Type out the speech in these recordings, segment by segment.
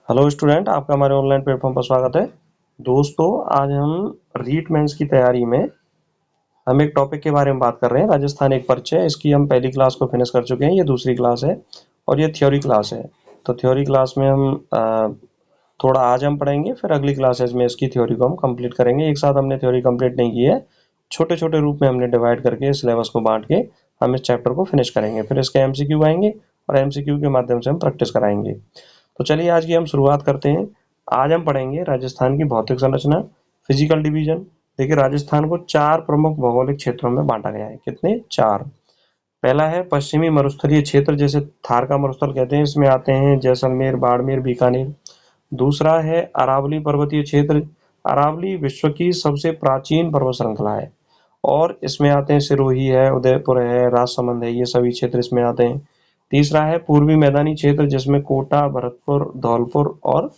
Hello student, आपका हमारे online platform पर स्वागत है। दोस्तों, आज हम रीट मेंस की तैयारी में हम एक टॉपिक के बारे में बात कर रहे हैं, राजस्थान एक परिचय। इसकी हम पहली क्लास को फिनिश कर चुके हैं, ये दूसरी क्लास है और ये थ्योरी क्लास है। तो थ्योरी क्लास में हम थोड़ा आज हम पढ़ेंगे, फिर अगली क्लासेज में इसकी थ्योरी को हम कंप्लीट करेंगे। एक साथ हमने थ्योरी कंप्लीट नहीं की है, छोटे छोटे रूप में हमने डिवाइड करके सिलेबस को बांट के हम इस चैप्टर को फिनिश करेंगे। फिर इसके एमसीक्यू आएंगे और एमसीक्यू के माध्यम से हम प्रैक्टिस कराएंगे। तो चलिए आज की हम शुरुआत करते हैं। आज हम पढ़ेंगे राजस्थान की भौतिक संरचना, फिजिकल डिवीजन। देखिए, राजस्थान को 4 प्रमुख भौगोलिक क्षेत्रों में बांटा गया है। कितने? 4। पहला है पश्चिमी मरुस्थलीय क्षेत्र, जिसे थार का मरुस्थल कहते हैं। इसमें आते हैं जैसलमेर, बाड़मेर, बीकानेर। दूसरा है अरावली पर्वतीय क्षेत्र। अरावली विश्व की सबसे प्राचीन पर्वत श्रृंखला है और इसमें आते हैं सिरोही है, उदयपुर है, राजसमंद है, ये सभी क्षेत्र इसमें आते हैं। तीसरा है पूर्वी मैदानी क्षेत्र, जिसमें कोटा, भरतपुर, धौलपुर और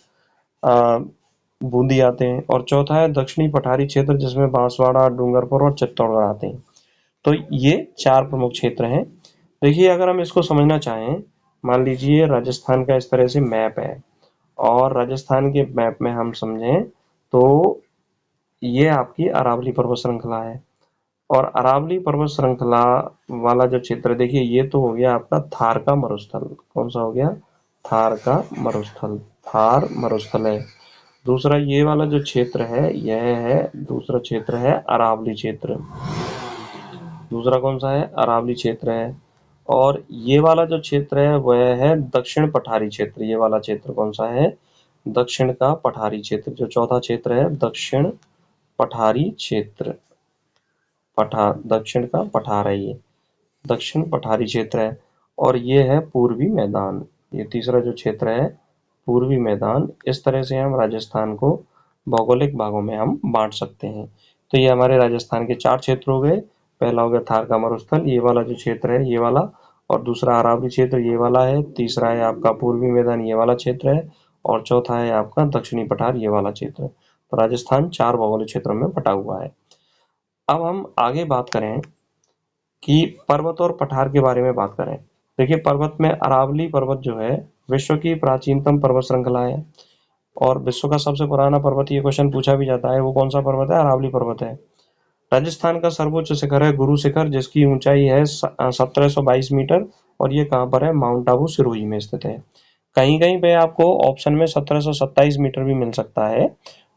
बूंदी आते हैं। और चौथा है दक्षिणी पठारी क्षेत्र, जिसमें बांसवाड़ा, डूंगरपुर और चित्तौड़गढ़ आते हैं। तो ये 4 प्रमुख क्षेत्र हैं। देखिए, अगर हम इसको समझना चाहें, मान लीजिए राजस्थान का इस तरह से मैप है और राजस्थान के मैप में हम समझें तो ये आपकी अरावली पर्वत श्रृंखला है और अरावली पर्वत श्रृंखला वाला जो क्षेत्र, देखिए ये तो हो गया आपका थार का मरुस्थल। कौन सा हो गया? थार का मरुस्थल। थार मरुस्थल है। दूसरा ये वाला जो क्षेत्र है, यह है दूसरा क्षेत्र है अरावली क्षेत्र। दूसरा कौन सा है? अरावली क्षेत्र है। और ये वाला जो क्षेत्र है वह है दक्षिण पठारी क्षेत्र। ये वाला क्षेत्र कौन सा है? दक्षिण का पठारी क्षेत्र। जो चौथा क्षेत्र है दक्षिण पठारी क्षेत्र। दक्षिण का पठार है ये, दक्षिण पठारी क्षेत्र है। और ये है पूर्वी मैदान। ये तीसरा जो क्षेत्र है पूर्वी मैदान। इस तरह से हम राजस्थान को भौगोलिक भागों में हम बांट सकते हैं। तो ये हमारे राजस्थान के 4 क्षेत्र हो गए। पहला हो गया थार का मरुस्थल, ये वाला जो क्षेत्र है ये वाला। और दूसरा अरावली क्षेत्र ये वाला है। तीसरा है आपका पूर्वी मैदान, ये वाला क्षेत्र है। और चौथा है आपका दक्षिणी पठार, ये वाला क्षेत्र। तो राजस्थान 4 भौगोलिक क्षेत्रों में बटा हुआ है। अब हम आगे बात करें कि पर्वत और पठार के बारे में बात करें। देखिए, पर्वत में अरावली पर्वत जो है विश्व की प्राचीनतम पर्वत श्रृंखला है और विश्व का सबसे पुराना पर्वत, ये क्वेश्चन पूछा भी जाता है, वो कौन सा पर्वत है? अरावली पर्वत है। राजस्थान का सर्वोच्च शिखर है गुरु शिखर, जिसकी ऊंचाई है 1722 मीटर और ये कहाँ पर है? माउंट आबू सिरोही में स्थित है। कहीं कहीं पे आपको ऑप्शन में 1727 मीटर भी मिल सकता है।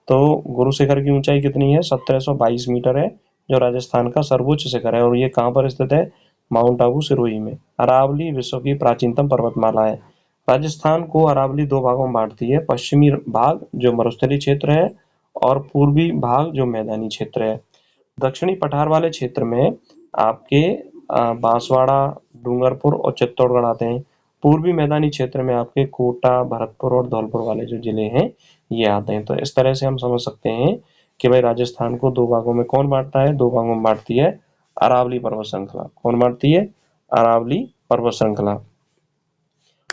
तो गुरु शिखर की ऊंचाई कितनी है? 1722 मीटर है, जो राजस्थान का सर्वोच्च शिखर है। और ये कहाँ पर स्थित है? माउंट आबू सिरोही में। अरावली विश्व की प्राचीनतम पर्वतमाला है। राजस्थान को अरावली 2 भागों में बांटती है, पश्चिमी भाग जो मरुस्थलीय क्षेत्र है और पूर्वी भाग जो मैदानी क्षेत्र है। दक्षिणी पठार वाले क्षेत्र में आपके बांसवाड़ा, डूंगरपुर और चित्तौड़गढ़ आते हैं। पूर्वी मैदानी क्षेत्र में आपके कोटा, भरतपुर और धौलपुर वाले जो जिले हैं ये आते हैं। तो इस तरह से हम समझ सकते हैं कि भाई राजस्थान को 2 भागों में कौन बांटता है? 2 भागों में बांटती है अरावली पर्वत श्रृंखला। कौन बांटती है? अरावली पर्वत श्रृंखला,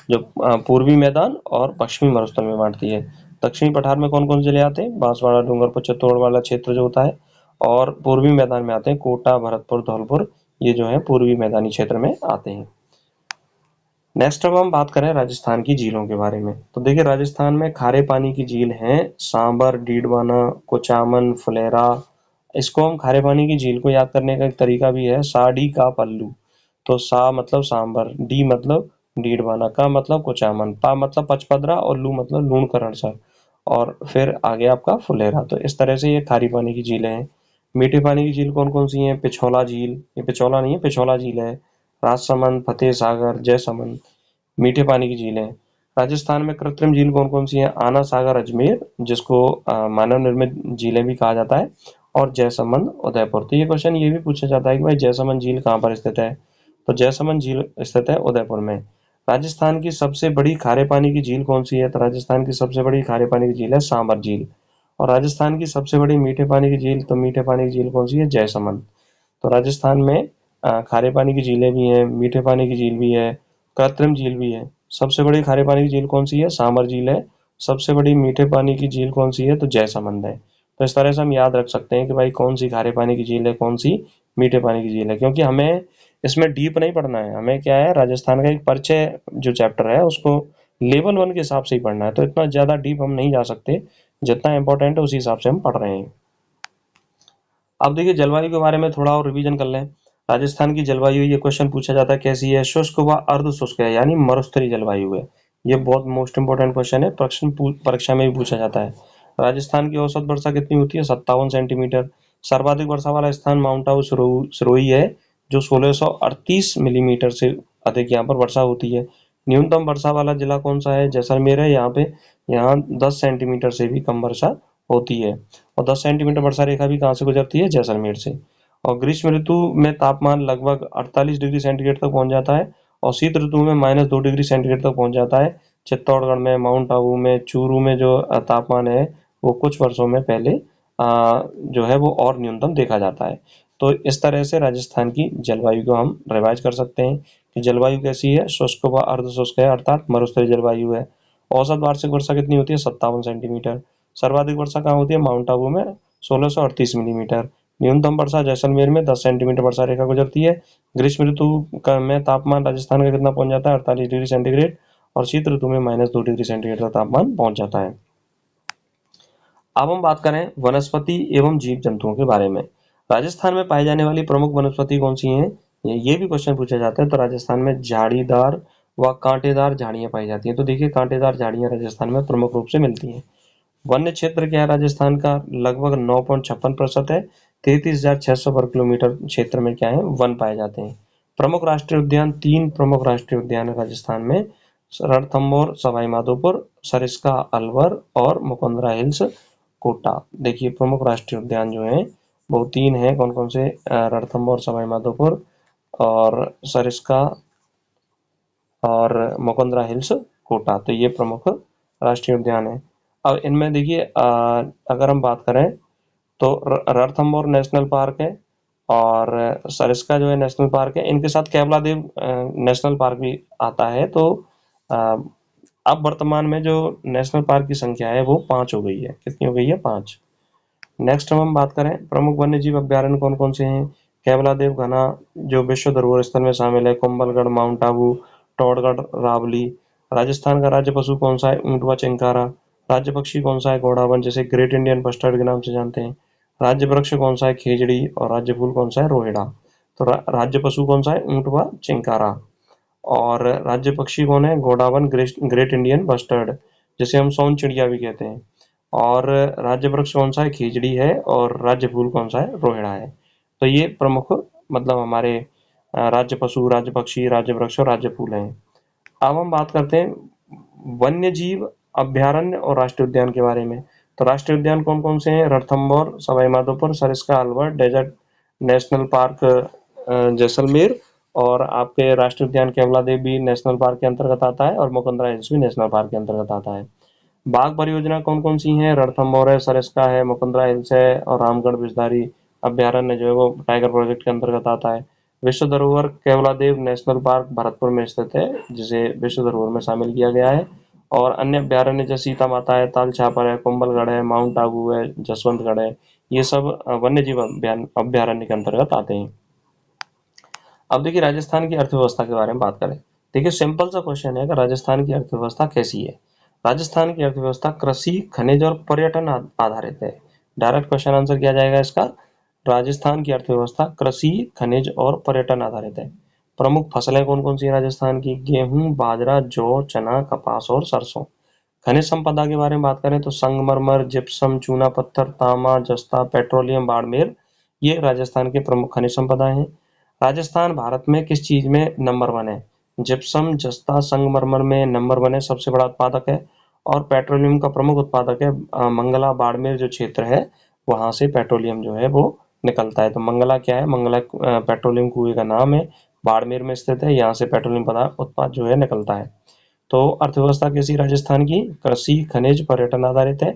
जो पूर्वी मैदान और पश्चिमी मरुस्थल में बांटती है। दक्षिणी पठार में कौन कौन जिले आते हैं? बांसवाड़ा, डूंगरपुर, चित्तौड़गढ़ वाला क्षेत्र जो होता है। और पूर्वी मैदान में आते हैं कोटा, भरतपुर, धौलपुर, ये जो है पूर्वी मैदानी क्षेत्र में आते हैं। नेक्स्ट अब हम बात करें राजस्थान की झीलों के बारे में। तो देखिए, राजस्थान में खारे पानी की झील हैं सांबर, डीडवाना, कुचामन, फुलेरा। इसको हम खारे पानी की झील को याद करने का एक तरीका भी है, साडी का पल्लू। तो सा मतलब सांबर, डी मतलब डीडवाना, का मतलब कुचामन, पा मतलब पचपदरा और लू मतलब लूणकरणसर और फिर आगे आपका फुलेरा। तो इस तरह से ये खारी पानी की झीलें हैं। मीठे पानी की झील कौन कौन सी हैं? पिछोला झील, ये पिछोला नहीं है, पिछोला झील है। राजसमंद, फतेह सागर, जयसमंद, मीठे पानी की झीलें। राजस्थान में कृत्रिम झील कौन कौन सी है? आना सागर, अजमेर, जिसको मानव निर्मित झीलें भी कहा जाता है, और जयसमंद, उदयपुर। तो ये क्वेश्चन ये भी पूछा जाता है कि भाई जयसमंद झील कहाँ पर स्थित है? तो जयसमंद झील स्थित है उदयपुर में। राजस्थान की सबसे बड़ी खारे पानी की झील कौन सी है? तो राजस्थान की सबसे बड़ी खारे पानी की झील है सांबर झील। और राजस्थान की सबसे बड़ी मीठे पानी की झील, तो मीठे पानी की झील कौन सी है? जयसमंद। तो राजस्थान में खारे पानी की झीलें भी हैं, मीठे पानी की झील भी है, कृत्रिम झील भी है। सबसे बड़ी खारे पानी की झील कौन सी है? सांबर झील है। सबसे बड़ी मीठे पानी की झील कौन सी है? तो जयसमंद है। तो इस तरह से हम याद रख सकते हैं कि भाई कौन सी खारे पानी की झील है, कौन सी मीठे पानी की झील है, क्योंकि हमें इसमें डीप नहीं पढ़ना है। हमें क्या है, राजस्थान का एक परिचय जो चैप्टर है उसको लेवल 1 के हिसाब से ही पढ़ना है, तो इतना ज़्यादा डीप हम नहीं जा सकते, जितना इम्पोर्टेंट है उसी हिसाब से हम पढ़ रहे हैं। अब देखिए जलवायु के बारे में थोड़ा और रिवीजन कर लें। राजस्थान की जलवायु, ये क्वेश्चन पूछा जाता है कैसी है, शुष्क व अर्ध शुष्क है, यानी मरुस्थलीय जलवायु है। ये बहुत मोस्ट इंपोर्टेंट क्वेश्चन है, परीक्षा में भी पूछा जाता है। राजस्थान की औसत वर्षा कितनी होती है? 57 सेंटीमीटर। सर्वाधिक वर्षा वाला स्थान माउंट आबू सिरोही है, जो 1638 मिलीमीटर से अधिक यहाँ पर वर्षा होती है। न्यूनतम वर्षा वाला जिला कौन सा है? जैसलमेर है। यहाँ 10 सेंटीमीटर से भी कम वर्षा होती है, और 10 सेंटीमीटर वर्षा रेखा भी कहाँ से गुजरती है? जैसलमेर से। और ग्रीष्म ऋतु में तापमान लगभग 48 डिग्री सेंटीग्रेड तक पहुंच जाता है, और शीत ऋतु में -2 डिग्री सेंटीग्रेड तक पहुंच जाता है। चित्तौड़गढ़ में, माउंट आबू में, चूरू में जो तापमान है वो कुछ वर्षों में पहले जो है वो और न्यूनतम देखा जाता है। तो इस तरह से राजस्थान की जलवायु को हम रिवाइज कर सकते हैं कि जलवायु कैसी है? शुष्क व अर्ध शुष्क है, अर्थात मरुस्थलीय जलवायु है। औसत वार्षिक वर्षा कितनी होती है? 57 सेंटीमीटर। सर्वाधिक वर्षा कहाँ होती है? माउंट आबू में 1638 मिलीमीटर। न्यूनतम वर्षा जैसलमेर में 10 सेंटीमीटर वर्षा रेखा गुजरती है। ग्रीष्म ऋतु में तापमान राजस्थान का कितना पहुंच जाता है? 48 डिग्री सेंटीग्रेड, और शीत ऋतु में -2 डिग्री सेंटीग्रेड तक तापमान पहुंच जाता है। अब हम बात करें वनस्पति एवं जीव जंतुओं के बारे में। राजस्थान में पाई जाने वाली प्रमुख वनस्पति कौन सी हैं? ये भी क्वेश्चन पूछा जाता है। तो राजस्थान में झाड़ीदार व कांटेदार झाड़ियां पाई जाती हैं। तो देखिए कांटेदार झाड़ियां राजस्थान में प्रमुख रूप से मिलती हैं। वन्य क्षेत्र क्या है राजस्थान का? लगभग 9.56% है। 33,600 वर्ग किलोमीटर क्षेत्र में क्या है? वन पाए जाते हैं। प्रमुख राष्ट्रीय उद्यान, 3 प्रमुख राष्ट्रीय उद्यान है राजस्थान में: रणथंभौर सवाई माधोपुर, सरिस्का अलवर और मुकुंदरा हिल्स कोटा। देखिए प्रमुख राष्ट्रीय उद्यान जो है वो 3 है। कौन कौन से? रणथंभौर सवाई माधोपुर और सरिस्का और मुकुंदरा हिल्स कोटा। तो ये प्रमुख राष्ट्रीय उद्यान है। अब इनमें देखिए अगर हम बात करें तो रणथंभौर नेशनल पार्क है, और सरिस्का जो है नेशनल पार्क है। इनके साथ केवला देव नेशनल पार्क भी आता है। तो अ, अब वर्तमान में जो नेशनल पार्क की संख्या है वो 5 हो गई है। कितनी हो गई है? 5। नेक्स्ट हम बात करें प्रमुख वन्यजीव अभ्यारण्य कौन कौन से हैं? केवलादेव घना जो विश्व धरोहर स्थल में शामिल है, कुंभलगढ़, माउंट आबू, टोडगढ़, रावली। राजस्थान का राज्य पशु कौन सा है? ऊंट व चिंकारा। राज्य पक्षी कौन सा है? घोड़ावन, जिसे ग्रेट इंडियन बस्टर्ड के नाम से जानते हैं। राज्य वृक्ष कौन सा है? खेजड़ी। और राज्य फूल कौन सा है? रोहिड़ा। तो राज्य पशु कौन सा है? ऊंट व चिंकारा। और राज्य पक्षी कौन है? घोड़ावन, ग्रेट इंडियन बस्टर्ड, जिसे हम सोन चिड़िया भी कहते हैं। और राज्य वृक्ष कौन सा है? खीजड़ी है। और राज्य फूल कौन सा है? रोहिड़ा है। तो ये प्रमुख मतलब हमारे राज्य पशु, राज्य पक्षी, राज्य वृक्ष और राज्य फूल हैं। अब हम बात करते हैं वन्य जीव अभ्यारण्य और राष्ट्रीय उद्यान के बारे में। तो राष्ट्रीय उद्यान कौन कौन से हैं? Ranthambore Sawai Madhopur, Sariska Alwar, desert national park Jaisalmer, और आपके राष्ट्रीय उद्यान केवलादेव भी नेशनल पार्क के अंतर्गत आता है, और मुकुंदरा हिल्स भी नेशनल पार्क के अंतर्गत आता है। बाघ परियोजना कौन कौन सी हैं? रणथंभौर है, सरिस्का है, मुकुंदरा हिल्स है, और रामगढ़ बिजधारी अभ्यारण्य जो है वो टाइगर प्रोजेक्ट के अंतर्गत आता है। विश्व धरोहर केवलादेव नेशनल पार्क भरतपुर में स्थित है, जिसे विश्व धरोहर में शामिल किया गया है। और अन्य अभ्यारण्य जैसे सीता माता है, ताल छापर है, कुंभलगढ़ है, माउंट आबू है, जसवंतगढ़ है, ये सब वन्य जीव अभ्यारण्य के अंतर्गत आते हैं। अब देखिए राजस्थान की अर्थव्यवस्था के बारे में बात करें। देखिए सिंपल सा क्वेश्चन है कि राजस्थान की अर्थव्यवस्था कैसी है। राजस्थान की अर्थव्यवस्था कृषि, खनिज और पर्यटन आधारित है। डायरेक्ट क्वेश्चन आंसर किया जाएगा इसका। राजस्थान की अर्थव्यवस्था कृषि, खनिज और पर्यटन आधारित है। प्रमुख फसलें कौन कौन सी है राजस्थान की? गेहूं, बाजरा, जौ, चना, कपास और सरसों। खनिज संपदा के बारे में बात करें तो संगमरमर, जिप्सम, चूना पत्थर, तांबा, जस्ता, पेट्रोलियम, बाड़मेर, ये राजस्थान के प्रमुख खनिज संपदा हैं। राजस्थान भारत में किस चीज में नंबर 1 है? जिप्सम, जस्ता, संगमरमर में नंबर 1 है, सबसे बड़ा उत्पादक है। और पेट्रोलियम का प्रमुख उत्पादक है मंगला, बाड़मेर जो क्षेत्र है वहां से पेट्रोलियम जो है वो निकलता है। तो मंगला क्या है? मंगला पेट्रोलियम कुएं का नाम है, बाड़मेर में स्थित है, यहाँ से पेट्रोलियम पदार्थ उत्पाद जो है निकलता है। तो अर्थव्यवस्था कैसी राजस्थान की? कृषि, खनिज, पर्यटन आधारित है।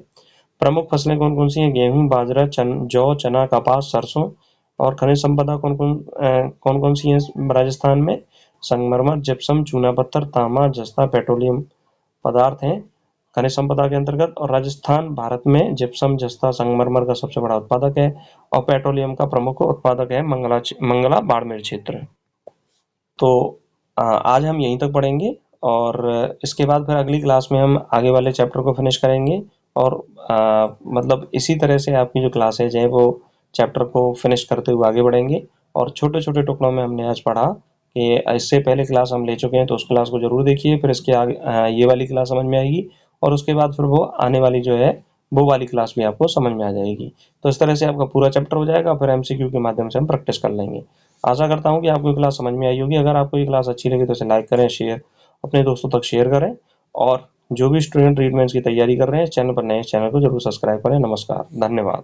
प्रमुख फसलें कौन कौन सी हैं? गेहूं, बाजरा, जौ, चना, कपास, सरसों। और खनिज संपदा कौन कौन सी है राजस्थान में? संगमरमर, जिप्सम, चूना पत्थर, तांबा, जस्ता, पेट्रोलियम पदार्थ हैं खनिज संपदा के अंतर्गत। और राजस्थान भारत में जिप्सम, जस्ता, संगमरमर का सबसे बड़ा उत्पादक है, और पेट्रोलियम का प्रमुख उत्पादक है मंगला बाड़मेर क्षेत्र। तो आज हम यहीं तक पढ़ेंगे, और इसके बाद फिर अगली क्लास में हम आगे वाले चैप्टर को फिनिश करेंगे और मतलब इसी तरह से आपकी जो क्लासेज है वो चैप्टर को फिनिश करते हुए आगे बढ़ेंगे। और छोटे छोटे टुकड़ों में हमने आज पढ़ा कि इससे पहले क्लास हम ले चुके हैं तो उस क्लास को जरूर देखिए, फिर इसके आगे ये वाली क्लास समझ में आएगी और उसके बाद फिर वो आने वाली जो है वो वाली क्लास भी आपको समझ में आ जाएगी। तो इस तरह से आपका पूरा चैप्टर हो जाएगा, फिर एमसीक्यू के माध्यम से हम प्रैक्टिस कर लेंगे। आशा करता हूँ कि आपको ये क्लास समझ में आई होगी। अगर आपको ये क्लास अच्छी लगी तो इसे लाइक करें, शेयर अपने दोस्तों तक शेयर करें और जो भी स्टूडेंट रीडमेंट्स की तैयारी कर रहे हैं इस चैनल पर नए, इस चैनल को जरूर सब्सक्राइब करें। नमस्कार, धन्यवाद।